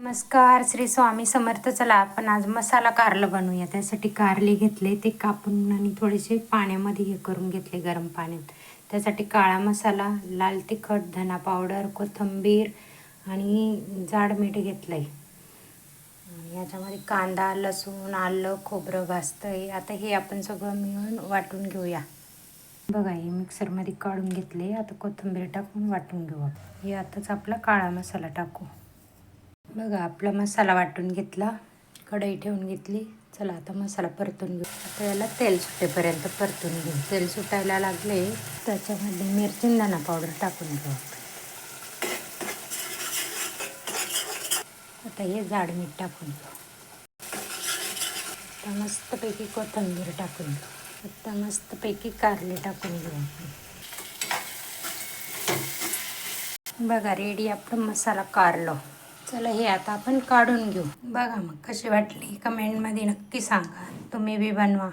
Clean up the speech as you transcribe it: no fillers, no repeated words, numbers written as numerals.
नमस्कार, श्री स्वामी समर्थ. चला आपण आज मसाला कारलं बनवूया. त्यासाठी कारले घेतले, ते कापून आणि थोडेसे पाण्यामध्ये हे करून घेतले गरम पाण्यात. त्यासाठी काळा मसाला, लाल तिखट, धना पावडर, कोथिंबीर आणि जाड मीठ घेतलं आहे. याच्यामध्ये कांदा, लसूण, आलं, खोबरं भाजतं आहे. आता हे आपण सगळं मिळून वाटून घेऊया. बघा, हे मिक्सरमध्ये काढून घेतले. आता कोथिंबीर टाकून वाटून घेऊ. हे आताच आपला काळा मसाला टाकू. बघा, आपला मसाला वाटून घेतला, कढई ठेवून घेतली. चला आता मसाला परतून घेऊ. आता याला तेल सुटेपर्यंत परतून घेऊ. तेल सुटायला लागले त्याच्यामध्ये मिरची धना पावडर टाकून घेऊ. आता हे जाड मीठ टाकून घेऊ. आता मस्तपैकी कोथिंबीर टाकून घेऊ. आता मस्तपैकी कारले टाकून घेऊ आपण. बघा, रेडी आपला मसाला कारलं. चला हे आता आपण काढून घेऊ. बघा मग कशी वाटली कमेंटमध्ये नक्की सांगा. तुम्ही बी बनवा.